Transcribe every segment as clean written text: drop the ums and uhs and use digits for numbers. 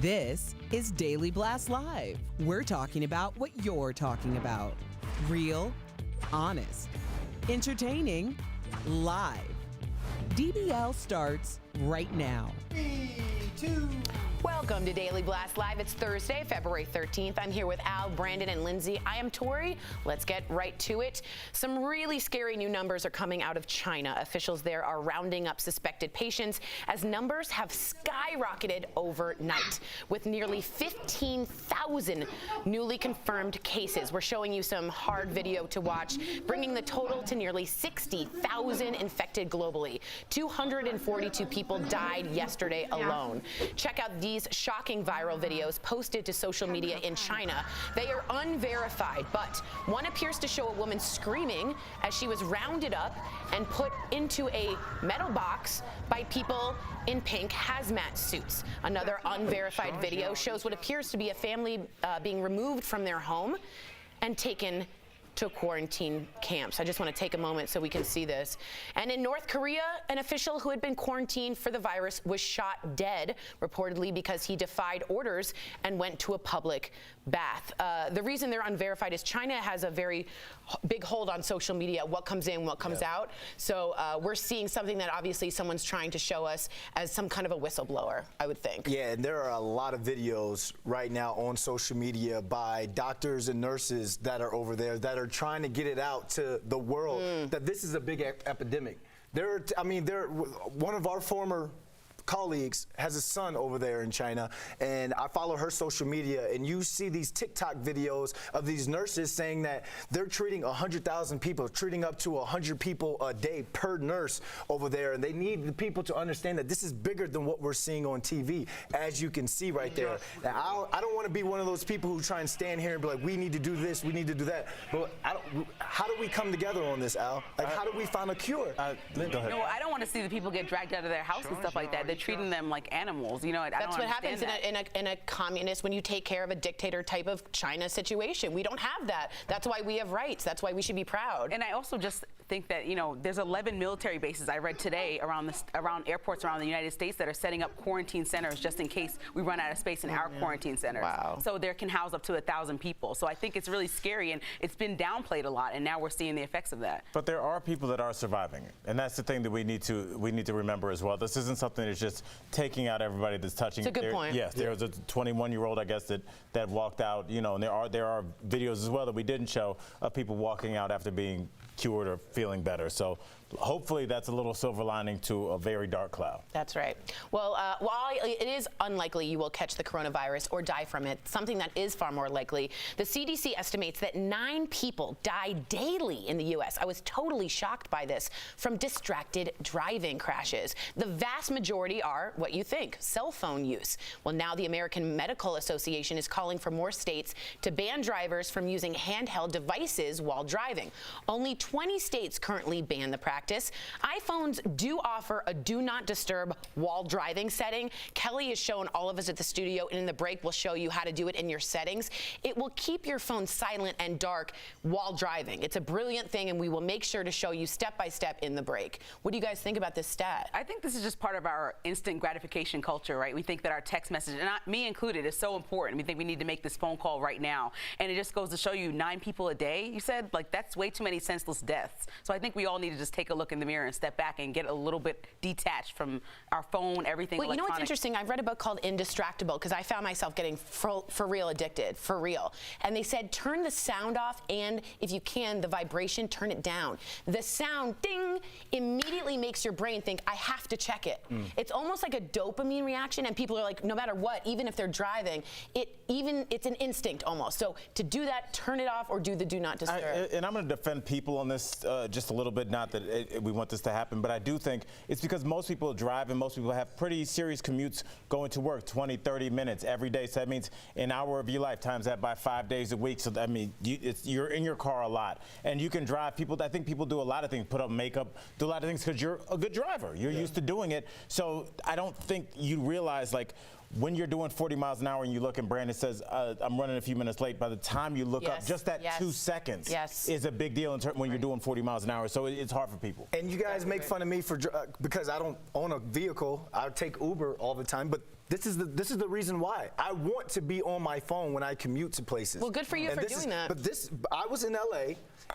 This is Daily Blast Live. We're talking about what you're talking about. Real, honest, entertaining, live. DBL starts right now. 3, 2. Welcome to Daily Blast Live. It's Thursday, February 13th. I'm here with Al, Brandon, and Lindsay. I am Tori. Let's get right to it. Some really scary new numbers are coming out of China. Officials there are rounding up suspected patients as numbers have skyrocketed overnight with nearly 15,000 newly confirmed cases. We're showing you some hard video to watch, bringing the total to nearly 60,000 infected globally. 242 people died yesterday alone. Check out these shocking viral videos posted to social media in China. They are unverified, but one appears to show a woman screaming as she was rounded up and put into a metal box by people in pink hazmat suits. Another unverified video shows what appears to be a family being removed from their home and taken to quarantine camps. I just want to take a moment so we can see this. And in North Korea, an official who had been quarantined for the virus was shot dead, reportedly because he defied orders and went to a public bath. The reason they're unverified is China has a very big hold on social media, what comes in, what comes out. So we're seeing something that obviously someone's trying to show us as some kind of a whistleblower, I would think. Yeah, and there are a lot of videos right now on social media by doctors and nurses that are over there that are trying to get it out to the world that this is a big epidemic. One of our former colleagues has a son over there in China, and I follow her social media, and you see these TikTok videos of these nurses saying that they're treating 100,000 people, treating up to 100 people a day per nurse over there, and they need the people to understand that this is bigger than what we're seeing on TV, as you can see right there. Now, I don't want to be one of those people who try and stand here and be like, we need to do this, we need to do that, but how do we come together on this, Al? Like, how do we find a cure? Go ahead. No, I don't want to see the people get dragged out of their house and stuff like that. They're treating them like animals. You know, that's what happens in a communist, when you take care of a dictator type of China situation. We don't have that. That's why we have rights. That's why we should be proud. And I also just think that, you know, there's 11 military bases I read today around airports around the United States that are setting up quarantine centers just in case we run out of space in our quarantine centers. Wow. So there can house up to 1,000 people. So I think it's really scary, and it's been downplayed a lot, and now we're seeing the effects of that. But there are people that are surviving, and that's the thing that we need to remember as well. This isn't something that's just taking out everybody that's touching. It's a good point. Yes, there was a 21-year-old, I guess, that walked out. You know, and there are videos as well that we didn't show of people walking out after being cured or feeling better. So hopefully that's a little silver lining to a very dark cloud. That's right. Well, while it is unlikely you will catch the coronavirus or die from it, something that is far more likely, the CDC estimates that 9 people die daily in the U.S. I was totally shocked by this, from distracted driving crashes. The vast majority are what you think, cell phone use. Well, now the American Medical Association is calling for more states to ban drivers from using handheld devices while driving. Only 20 states currently ban the practice. iPhones do offer a do not disturb while driving setting. Kelly has shown all of us at the studio, and in the break we'll show you how to do it in your settings. It will keep your phone silent and dark while driving. It's a brilliant thing, and we will make sure to show you step by step in the break. What do you guys think about this stat? I think this is just part of our instant gratification culture, right? We think that our text message, and me included, is so important. We think we need to make this phone call right now. And it just goes to show you 9 people a day, you said? Like, that's way too many senseless deaths. So I think we all need to just take a look in the mirror and step back and get a little bit detached from our phone, everything. Well, you know what's interesting? I've read a book called Indistractable, because I found myself getting for real addicted, for real. And they said turn the sound off, and if you can, the vibration, turn it down. The sound, ding, immediately makes your brain think, I have to check it. It's almost like a dopamine reaction, and people are like, no matter what, even if they're driving, it's an instinct almost. So to do that, turn it off or do the do not disturb. And I'm going to defend people on this just a little bit, not that we want this to happen, but I do think it's because most people drive and most people have pretty serious commutes going to work, 20, 30 minutes every day. So that means an hour of your life times that by 5 days a week. So that means you're in your car a lot, and you can drive. I think people do a lot of things, put up makeup, do a lot of things because you're a good driver. You're used to doing it. So I don't think you realize, like, when you're doing 40 miles an hour and you look and Brandon says, I'm running a few minutes late, by the time you look up, just that 2 seconds is a big deal when you're doing 40 miles an hour. So it's hard for people. And you guys make fun of me for because I don't own a vehicle. I take Uber all the time, but This is the reason why. I want to be on my phone when I commute to places. Well, good for you for doing that. But I was in LA,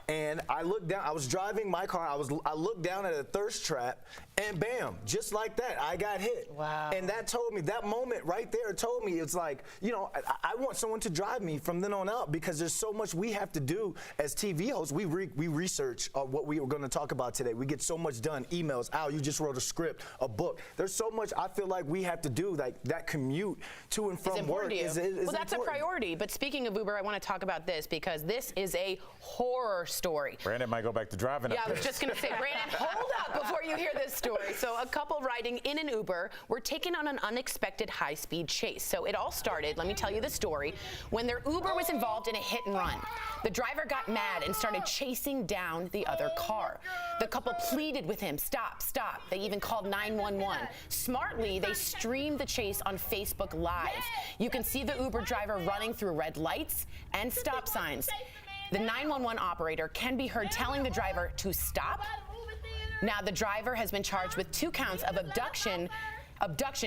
and I looked down. I was driving my car. I looked down at a thirst trap, and bam, just like that, I got hit. Wow. And that told me, that moment right there told me, it's like, you know, I want someone to drive me from then on out, because there's so much we have to do as TV hosts. We research what we were going to talk about today. We get so much done. Emails. Al, you just wrote a script, a book. There's so much I feel like we have to do. Like that commute to and from work is well, that's important. a priority. But speaking of Uber, I want to talk about this because this is a horror story. Brandon might go back to driving. Yeah, I was just going to say, Brandon, hold up before you hear this story. So a couple riding in an Uber were taken on an unexpected high-speed chase. So it all started, let me tell you the story, when their Uber was involved in a hit and run. The driver got mad and started chasing down the other car. The couple pleaded with him, stop, stop. They even called 911. Smartly, they streamed the chase on Facebook Live. You can see the Uber driver running through red lights and stop signs. The 911 operator can be heard telling the driver to stop. Now, the driver has been charged with 2 counts of abduction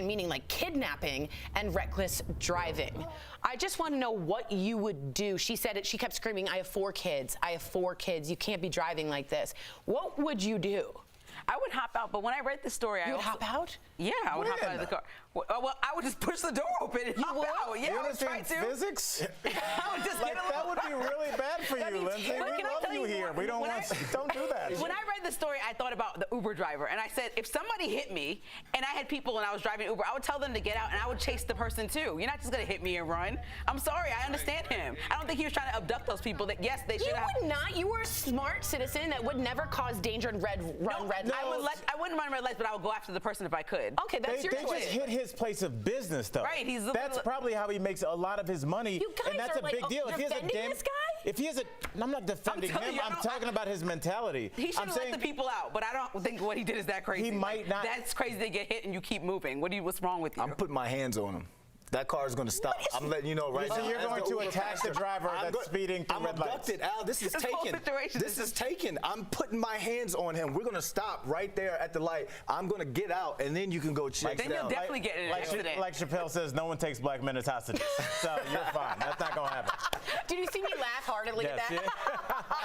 meaning like kidnapping, and reckless driving. I just want to know what you would do. She said it, she kept screaming, I have 4 kids. I have 4 kids. You can't be driving like this. What would you do? I would hop out, but when I read the story, You would hop out? Yeah, I would hop out of the car. Well, I would just push the door open and hop out. Yeah, You I would try understand to. physics? I would just Like, get a that would be really bad for you, Lindsay. We love you here. We don't want don't do that. When I read the story, I thought about the Uber driver, and I said, if somebody hit me, and I had people and I was driving Uber, I would tell them to get out, and I would chase the person too. You're not just gonna hit me and run. I'm sorry, I understand him. I don't think he was trying to abduct those people. That yes, they should have. You would not. You were a smart citizen that would never cause danger and run red lights. I wouldn't run red lights, but I would go after the person if I could. Okay, that's your They choice. just hit his place of business, though. Right, That's probably how he makes a lot of his money, You guys and that's are a like, big deal. defending this guy? If he has I'm not defending telling him. you, I'm talking about his mentality. He should have let the people out, but I don't think what he did is that crazy. He might not. That's crazy to get hit and you keep moving. What's wrong with you? I'm putting my hands on him. That car is going to stop. I'm letting you know right now. So you're as going the to Uber attack the pastor, driver that's speeding through red lights. I'm abducted, Al. This is This whole taken. situation This is taken. I'm putting my hands on him. We're going to stop right there at the light. I'm going to get out, and then you can go check Then down. you'll definitely get in an accident. Like Chappelle says, no one takes black men as hostages. So you're fine. That's not going to happen. Did you see me laugh heartily at Yes, that? yeah.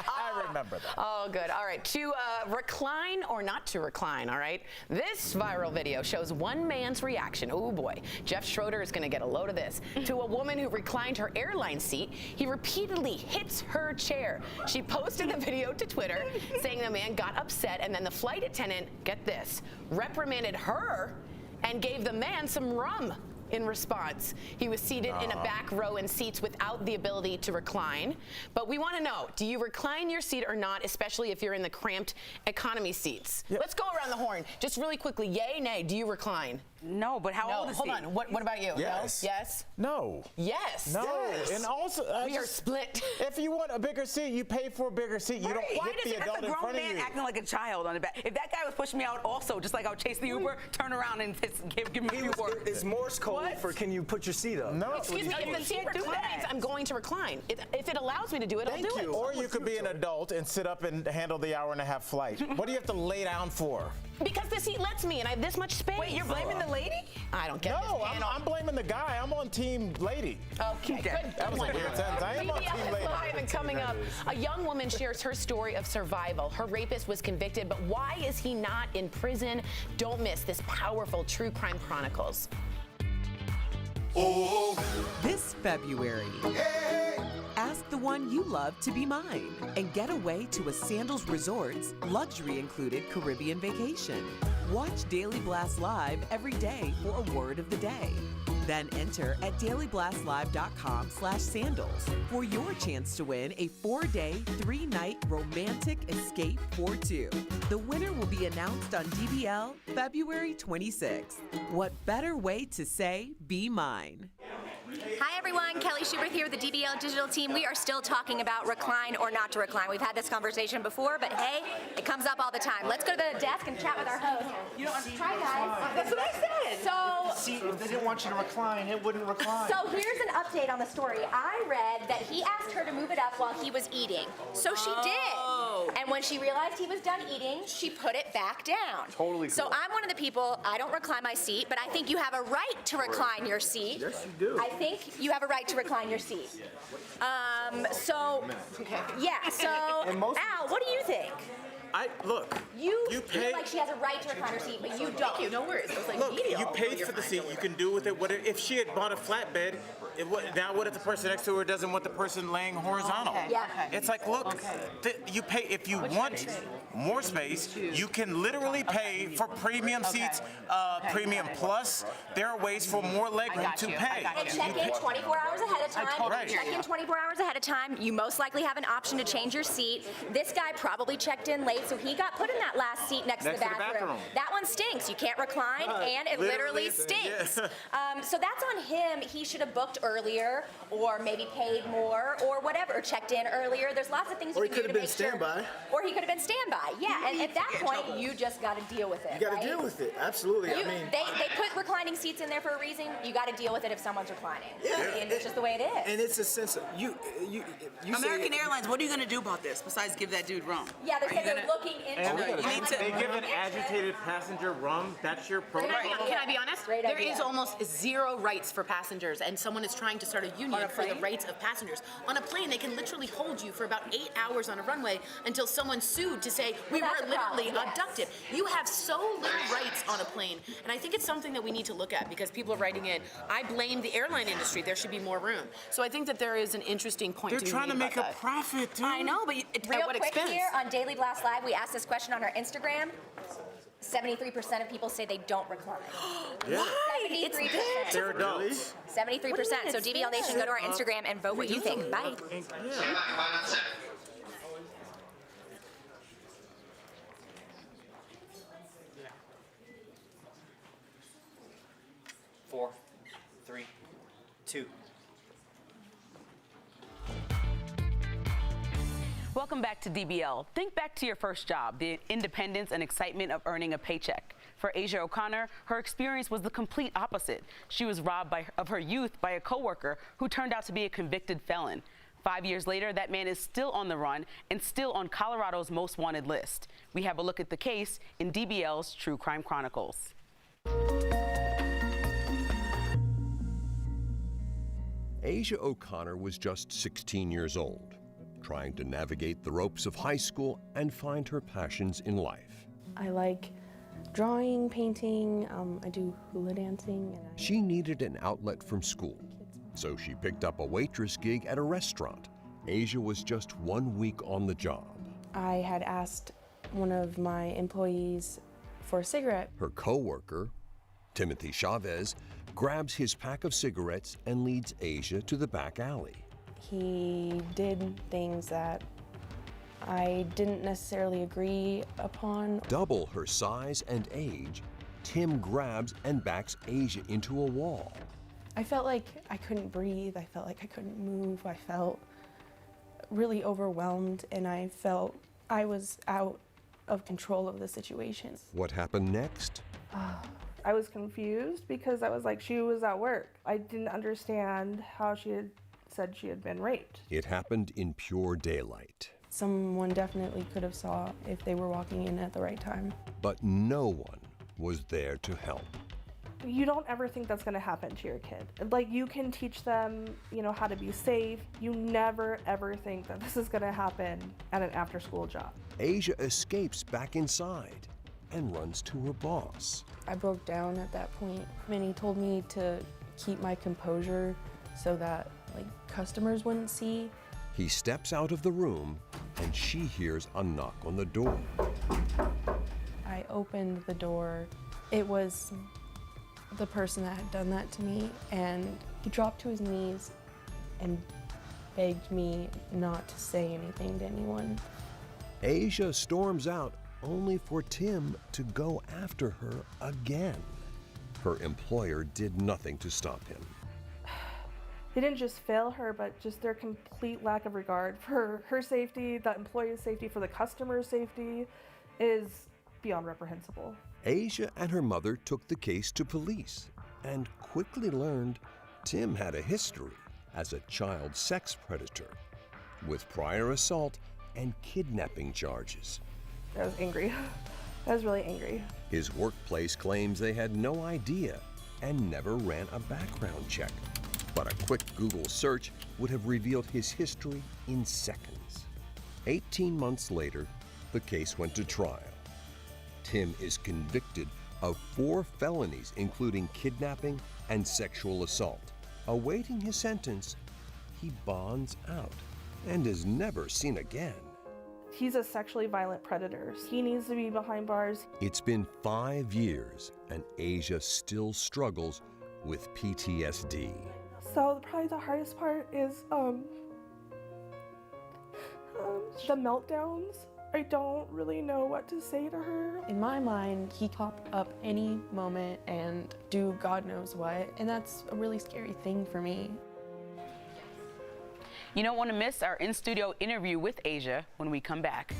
I remember that. Oh, good. All right. To recline or not to recline, all right? This viral video shows one man's reaction. Oh, boy. Jeff Schroeder is going to get a load of this. To a woman who reclined her airline seat, he repeatedly hits her chair. She posted the video to Twitter, saying the man got upset, and then the flight attendant, get this, reprimanded her and gave the man some rum. In response, he was seated in a back row in seats without the ability to recline. But we want to know, do you recline your seat or not, especially if you're in the cramped economy seats? Yep. Let's go around the horn. Just really quickly, yay, nay, do you recline? No, but how old is hold he? on. What about you? Yes. No? Yes? No. Yes. No. Yes. And also, We are split. If you want a bigger seat, you pay for a bigger seat. You don't Why hit does the adult that's a in grown front of man you. acting like a child on the back? If that guy was pushing me out also, just like I would chase the Uber, turn around and give me a few words. It's Morse code for can you put your seat up? No. Excuse me, if the seat can't do reclines, that. I'm going to recline. If it allows me to do it, I'll do it. Or you could be an adult and sit up and handle the hour-and-a-half flight. What do you have to lay down for? Because the seat lets me, and I have this much space. Wait, you're blaming the lady? I don't get No, this panel. I'm blaming the guy. I'm on team lady. Okay, good. That was a weird sentence. I am on DBL team is lady. live and coming up. A young woman shares her story of survival. Her rapist was convicted, but why is he not in prison? Don't miss this powerful True Crime Chronicles. This February, ask the one you love to be mine and get away to a Sandals Resorts luxury-included Caribbean vacation. Watch Daily Blast Live every day for a word of the day. Then enter at dailyblastlive.com/sandals for your chance to win a 4-day, 3-night romantic escape for 2. The winner will be announced on DBL February 26th. What better way to say be mine? Hi everyone, Kelly Schubert here with the DBL digital team. We are still talking about recline or not to recline. We've had this conversation before, but hey, it comes up all the time. Let's go to the desk and chat with our host. Try, guys. That's what I said. So, see, if they didn't want you to recline, it wouldn't recline. So here's an update on the story. I read that he asked her to move it up while he was eating. So she did. And when she realized he was done eating, she put it back down. Totally cool. So I'm one of the people, I don't recline my seat, but I think you have a right to recline your seat. Yes, you do. I think you have a right to recline your seat. So, Al, what do you think? You feel like she has a right to recline her seat, but you don't. Thank you, no worries. It was like Look, medial. you paid for the seat. You can do with it what if she had bought a flatbed. Now what if the person next to her doesn't want the person laying horizontal? Yeah. It's like, look, you pay if you want more space. You can literally pay for premium seats, premium plus. There are ways for more legroom to pay. And check in 24 hours ahead of time. Right. Check in 24 hours ahead of time. You most likely have an option to change your seat. This guy probably checked in late, so he got put in that last seat next to the bathroom. That one stinks. You can't recline, and it literally stinks. So that's on him. He should have booked earlier, or maybe paid more, or whatever, or checked in earlier. There's lots of things you can do to make sure. Or he could have been standby. Yeah, and at that point, you just got to deal with it. You got to deal with it. Absolutely. They put reclining seats in there for a reason. You got to deal with it if someone's reclining. Yeah, and it's just the way it is. And it's a sense of you American Airlines, what are you going to do about this besides give that dude rum? Yeah, they said they're looking into it. They give an agitated passenger rum. That's your protocol. Can I be honest? There is almost zero rights for passengers, and someone is trying to start a union for the rights of passengers. On a plane, they can literally hold you for about 8 hours on a runway until someone sued to say, we were literally abducted. You have so little rights on a plane, and I think it's something that we need to look at because people are writing in, I blame the airline industry, there should be more room. So I think that there is an interesting point They're trying to make a profit, dude. I know, but Real at what quick expense? here on Daily Blast Live, we asked this question on our Instagram. 73% of people say they don't recline. Yeah. 73%. They're adults. 73%. So DBL Nation, go to our Instagram and vote what you think. Bye. Four, 3, 2. Welcome back to DBL. Think back to your first job, the independence and excitement of earning a paycheck. For Asia O'Connor, her experience was the complete opposite. She was robbed of her youth by a coworker who turned out to be a convicted felon. 5 years later, that man is still on the run and still on Colorado's most wanted list. We have a look at the case in DBL's True Crime Chronicles. Asia O'Connor was just 16 years old, trying to navigate the ropes of high school and find her passions in life. I like drawing, painting, I do hula dancing. She needed an outlet from school, so she picked up a waitress gig at a restaurant. Asia was just 1 week on the job. I had asked one of my employees for a cigarette. Her coworker, Timothy Chavez, grabs his pack of cigarettes and leads Asia to the back alley. He did things that I didn't necessarily agree upon. Double her size and age, Tim grabs and backs Asia into a wall. I felt like I couldn't breathe. I felt like I couldn't move. I felt really overwhelmed, and I felt I was out of control of the situation. What happened next? I was confused because I was like, she was at work. I didn't understand how she had said she had been raped. It happened in pure daylight. Someone definitely could have saw if they were walking in at the right time. But no one was there to help. You don't ever think that's going to happen to your kid. Like, you can teach them, how to be safe. You never ever think that this is going to happen at an after-school job. Asia escapes back inside and runs to her boss. I broke down at that point, and he told me to keep my composure so that customers wouldn't see. He steps out of the room and she hears a knock on the door. I opened the door. It was the person that had done that to me, and he dropped to his knees and begged me not to say anything to anyone. Asia storms out only for Tim to go after her again. Her employer did nothing to stop him. They didn't just fail her, but just their complete lack of regard for her safety, the employee's safety, for the customer's safety is beyond reprehensible. Asia and her mother took the case to police and quickly learned Tim had a history as a child sex predator with prior assault and kidnapping charges. I was angry. I was really angry. His workplace claims they had no idea and never ran a background check. But a quick Google search would have revealed his history in seconds. 18 months later, the case went to trial. Tim is convicted of 4 felonies, including kidnapping and sexual assault. Awaiting his sentence, he bonds out and is never seen again. He's a sexually violent predator. He needs to be behind bars. It's been 5 years, and Asia still struggles with PTSD. So probably the hardest part is the meltdowns. I don't really know what to say to her. In my mind, he pop up any moment and do God knows what, and that's a really scary thing for me. You don't want to miss our in-studio interview with Asia when we come back.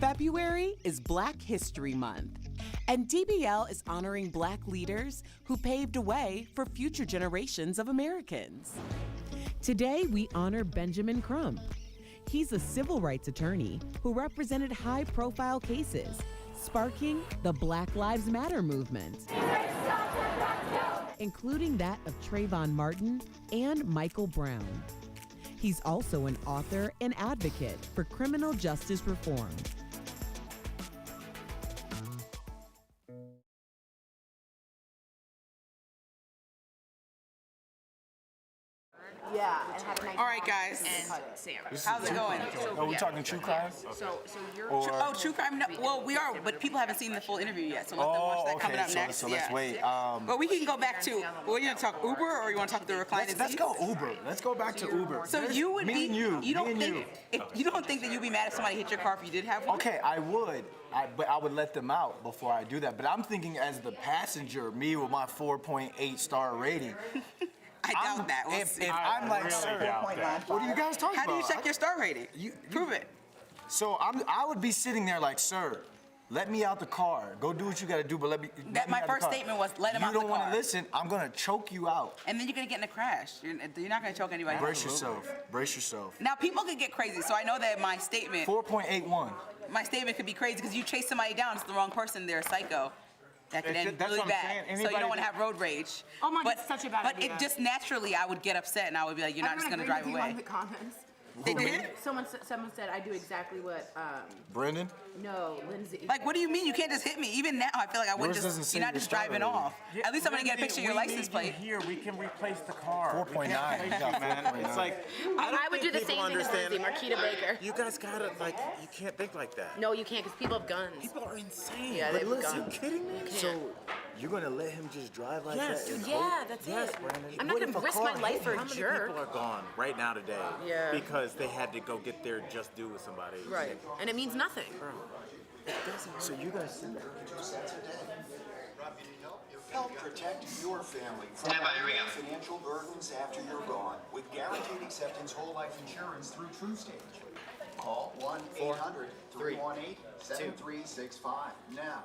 February is Black History Month, and DBL is honoring Black leaders who paved a way for future generations of Americans. Today, we honor Benjamin Crump. He's a civil rights attorney who represented high-profile cases, sparking the Black Lives Matter movement, including that of Trayvon Martin and Michael Brown. He's also an author and advocate for criminal justice reform. Yeah, and have a nice. All right, guys. How's it going? Are we talking true crime? So you're. True crime? No, well, we are, but people haven't seen the full interview yet, so let them watch that coming up next. So let's wait. But we can go back to. Well, you want to talk Uber or you want to talk the recliner? Let's go Uber. Let's go back to Uber. So you would me be. And you. You don't think if you don't think that you'd be mad if somebody hit your car if you did have one? Okay, I would. But I would let them out before I do that. But I'm thinking as the passenger, me with my 4.8 star rating. I doubt that. If I'm like, sir, what are you guys talking about? How do you check your star rating? Prove it. So I would be sitting there like, sir, let me out the car. Go do what you got to do, but let me. My first statement was let him out the car. You don't want to listen. I'm gonna choke you out. And then you're gonna get in a crash. You're not gonna choke anybody. Brace yourself. Brace yourself. Now people can get crazy, so I know that my statement. 4.81. My statement could be crazy because you chase somebody down. It's the wrong person. They're a psycho. That could end really bad. So you don't want to have road rage. Oh my God, it's such a bad idea. But it just naturally, I would get upset and I would be like, you're not just going to drive away. One of the comments. They did? Someone said I do exactly what. Brendan? No, Lindsay. Like, what do you mean you can't just hit me? Even now, I feel like I wouldn't just. You're not just driving off. At least I'm going to get a picture of your license plate. Here, we can replace the car. 4.9. It's like I would do the same thing as Lindsay, Marquita Baker. You guys gotta you can't think like that. No, you can't because people have guns. People are insane. Yeah, they have guns. Are you kidding me? So you're gonna let him just drive like that? Yeah, that's it. Brandon. I'm not gonna risk my life for a jerk. How many people are gone right now today? Yeah. Because they had to go get their just due with somebody. Right, and it means nothing. So you guys see that? Help protect your family from financial burdens after you're gone with guaranteed acceptance whole life insurance through TrueStage. Call 1-800-318-7365 now.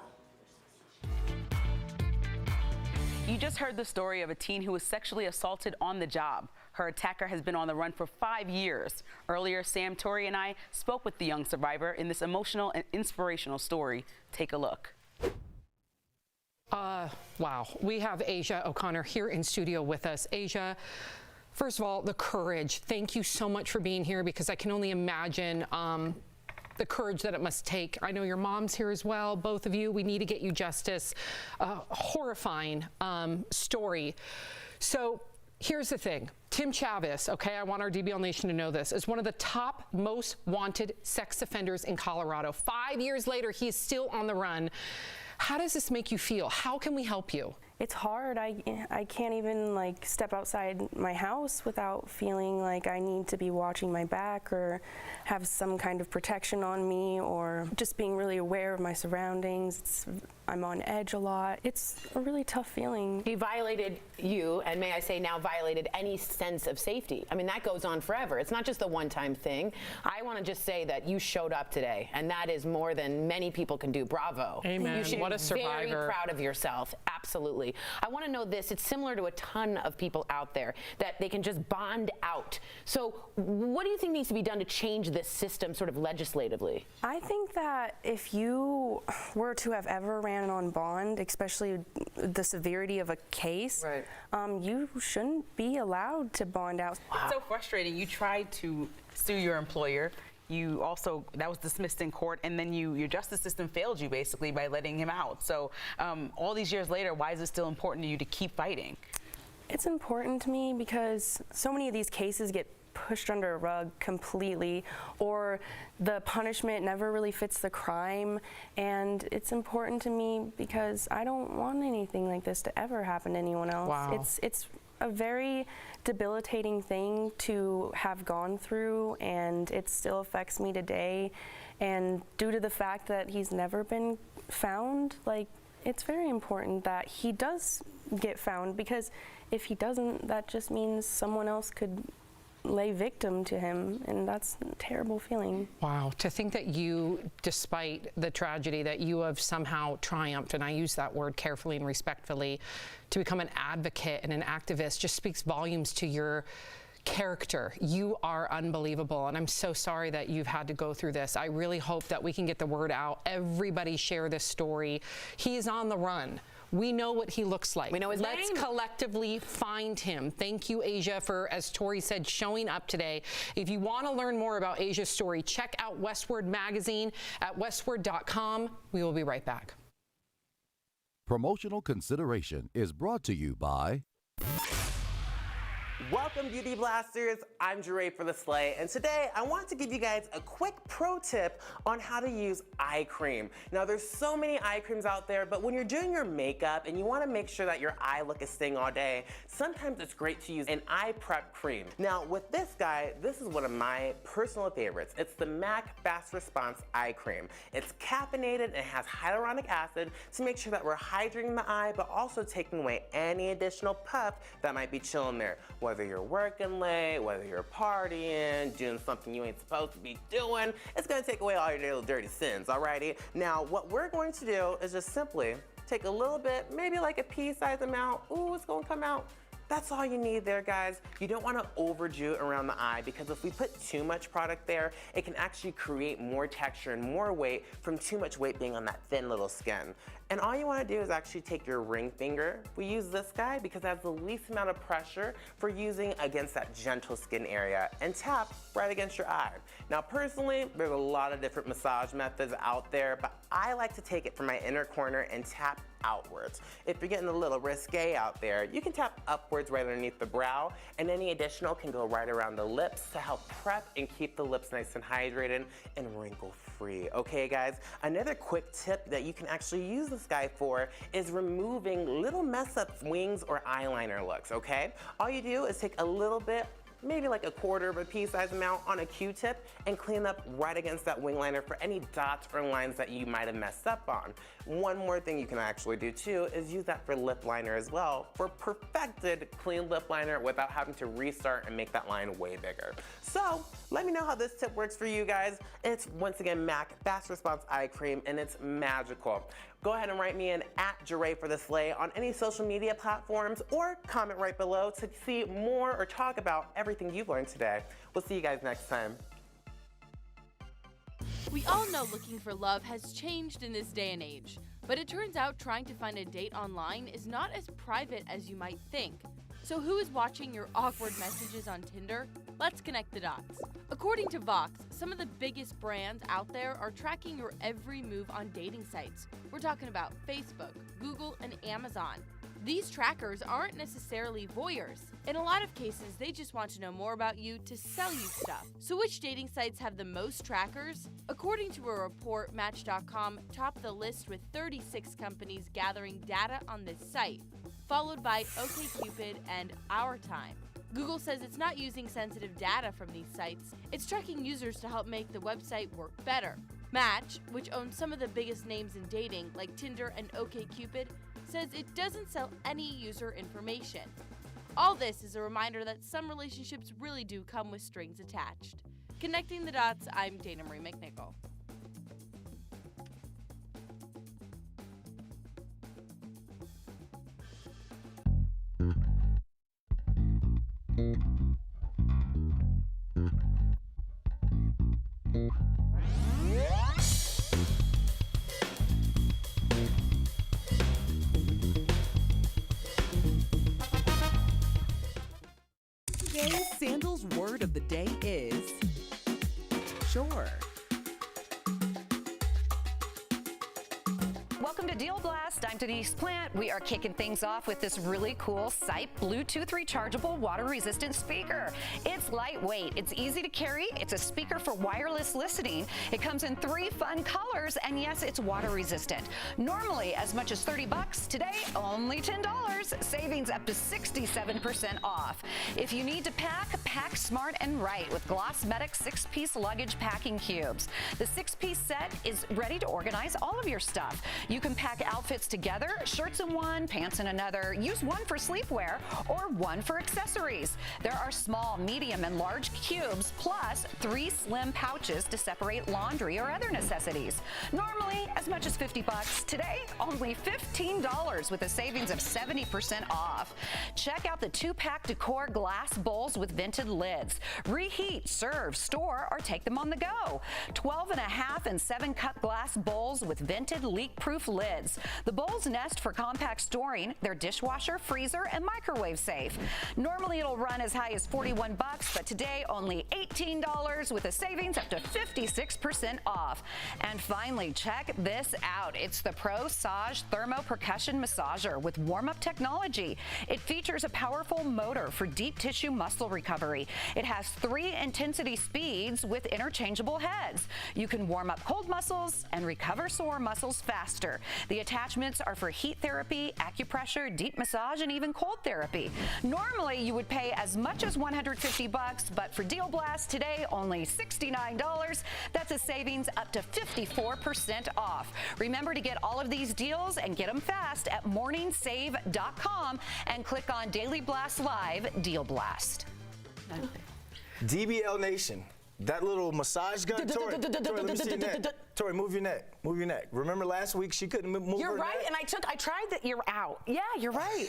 You just heard the story of a teen who was sexually assaulted on the job. Her attacker has been on the run for 5 years. Earlier, Sam Torrey and I spoke with the young survivor in this emotional and inspirational story. Take a look. Wow. We have Asia O'Connor here in studio with us. Asia, first of all, the courage. Thank you so much for being here because I can only imagine the courage that it must take. I know your mom's here as well, both of you. We need to get you justice. Horrifying story. So here's the thing. Tim Chavez, okay, I want our DBL Nation to know this, is one of the top most wanted sex offenders in Colorado. 5 years later, he's still on the run. How does this make you feel? How can we help you? It's hard. I can't even like step outside my house without feeling like I need to be watching my back or have some kind of protection on me, or just being really aware of my surroundings. I'm on edge a lot. It's a really tough feeling. He violated you, and may I say now violated any sense of safety. I mean, that goes on forever. It's not just a one-time thing. I want to just say that you showed up today, and that is more than many people can do. Bravo. Amen. You should What a be survivor. very proud of yourself. Absolutely. I want to know this. It's similar to a ton of people out there that they can just bond out. So what do you think needs to be done to change this system sort of legislatively? I think that if you were to have ever ran on bond, especially the severity of a case, you shouldn't be allowed to bond out. It's so frustrating. You tried to sue your employer. You also, that was dismissed in court, and then your justice system failed you basically by letting him out. So all these years later, why is it still important to you to keep fighting? It's important to me because so many of these cases get pushed under a rug completely, or the punishment never really fits the crime, and it's important to me because I don't want anything like this to ever happen to anyone else. Wow. It's a very debilitating thing to have gone through, and it still affects me today. And due to the fact that he's never been found, like, it's very important that he does get found, because if he doesn't, that just means someone else could lay victim to him, and that's a terrible feeling. Wow, to think that you, despite the tragedy, that you have somehow triumphed, and I use that word carefully and respectfully, to become an advocate and an activist just speaks volumes to your character. You are unbelievable, and I'm so sorry that you've had to go through this. I really hope that we can get the word out. Everybody share this story. He is on the run. We know what he looks like. We know his Let's name. collectively find him. Thank you, Asia, for, as Tori said, showing up today. If you want to learn more about Asia's story, check out Westward Magazine at westward.com. We will be right back. Promotional consideration is brought to you by... Welcome, Beauty Blasters. I'm Jeray for the Slay, and today I want to give you guys a quick pro tip on how to use eye cream. Now, there's so many eye creams out there, but when you're doing your makeup and you want to make sure that your eye look is staying all day, sometimes it's great to use an eye prep cream. Now, with this guy, this is one of my personal favorites. It's the MAC Fast Response Eye Cream. It's caffeinated and it has hyaluronic acid to make sure that we're hydrating the eye, but also taking away any additional puff that might be chilling there. Whether you're working late, whether you're partying, doing something you ain't supposed to be doing, it's gonna take away all your little dirty sins, alrighty? Now, what we're going to do is just simply take a little bit, maybe like a pea-sized amount. Ooh, it's gonna come out. That's all you need there, guys. You don't want to overdo it around the eye, because if we put too much product there, it can actually create more texture and more weight from too much weight being on that thin little skin. And all you want to do is actually take your ring finger. We use this guy because it has the least amount of pressure for using against that gentle skin area, and tap right against your eye. Now, personally, there's a lot of different massage methods out there, but I like to take it from my inner corner and tap outwards. If you're getting a little risque out there, you can tap upwards right underneath the brow, and any additional can go right around the lips to help prep and keep the lips nice and hydrated and wrinkle free. Okay, guys, another quick tip that you can actually use this guy for is removing little mess up wings or eyeliner looks, okay? All you do is take a little bit, maybe like a quarter of a pea-sized amount on a Q-tip, and clean up right against that wing liner for any dots or lines that you might have messed up on. One more thing you can actually do too is use that for lip liner as well, for perfected clean lip liner without having to restart and make that line way bigger. So let me know how this tip works for you guys. It's once again MAC Fast Response Eye Cream, and it's magical. Go ahead and write me in at Jeray for the Slay on any social media platforms, or comment right below to see more or talk about everything you've learned today. We'll see you guys next time. We all know looking for love has changed in this day and age, but it turns out trying to find a date online is not as private as you might think. So who is watching your awkward messages on Tinder? Let's connect the dots. According to Vox, some of the biggest brands out there are tracking your every move on dating sites. We're talking about Facebook, Google, and Amazon. These trackers aren't necessarily voyeurs. In a lot of cases, they just want to know more about you to sell you stuff. So which dating sites have the most trackers? According to a report, Match.com topped the list with 36 companies gathering data on this site, followed by OkCupid and Our Time. Google says it's not using sensitive data from these sites, it's tracking users to help make the website work better. Match, which owns some of the biggest names in dating like Tinder and OkCupid, says it doesn't sell any user information. All this is a reminder that some relationships really do come with strings attached. Connecting the dots, I'm Dana Marie McNichol. Today's Sandals word of the day is sure. Welcome to Deal Blast. I'm Denise Plant. We are kicking things off with this really cool Sight Bluetooth rechargeable water-resistant speaker. It's lightweight, it's easy to carry, it's a speaker for wireless listening. It comes in 3 fun colors, and yes, it's water-resistant. Normally as much as $30, today only $10. Savings up to 67% off. If you need to pack smart and right with Glossmetic 6-piece luggage packing cubes. The 6-piece set is ready to organize all of your stuff. You can pack outfits together, shirts in one, pants in another. Use one for sleepwear or one for accessories. There are small, medium, and large cubes, plus 3 slim pouches to separate laundry or other necessities. Normally as much as $50. Today, only $15 with a savings of 70% off. Check out the 2-pack decor glass bowls with vented lids. Reheat, serve, store, or take them on the go. 12.5 and 7-cup glass bowls with vented leak-proof lids. The bowls nest for compact storing. They're dishwasher, freezer, and microwave safe. Normally it'll run as high as $41, but today only $18 with a savings up to 56% off. And finally, check this out. It's the ProSage Thermo Percussion Massager with warm-up technology. It features a powerful motor for deep tissue muscle recovery. It has 3 intensity speeds with interchangeable heads. You can warm up cold muscles and recover sore muscles faster. The attachments are for heat therapy, acupressure, deep massage, and even cold therapy. Normally, you would pay as much as $150, but for Deal Blast today, only $69. That's a savings up to 54% off. Remember to get all of these deals and get them fast at morningsave.com and click on Daily Blast Live Deal Blast. DBL Nation. That little massage gun, Tori, let me see your neck. Tori, move your neck. Move your neck. Remember last week she couldn't move her neck? You're right, and I tried that. You're out. Yeah, you're right.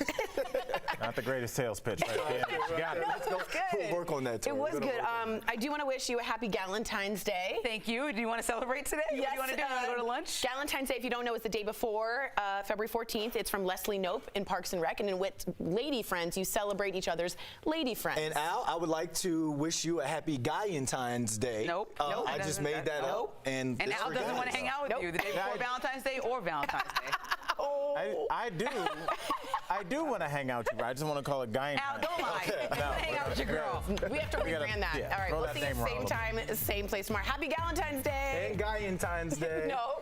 Not the greatest sales pitch right there. You got it. Let's go. We'll work on that, Tori. It was good. I do want to wish you a happy Galentine's Day. Thank you. Do you want to celebrate today? Yes. What do you want to do? You want to go to lunch? Galentine's Day, if you don't know, is the day before February 14th. It's from Leslie Knope in Parks and Rec, and with lady friends, you celebrate each other's lady friends. And Al, I would like to wish you a happy Galentine's Day. Nope. I just made that up. And Al doesn't want to hang out with you the day before Valentine's Day or Valentine's Day. I do want to hang out with you, but I just want to call it Guy. Al, don't lie. Hang out with your girl. We have to rebrand that. Yeah, all right, we'll see you same time, same place tomorrow. Happy Galentine's Day. And Galentine's Day. No.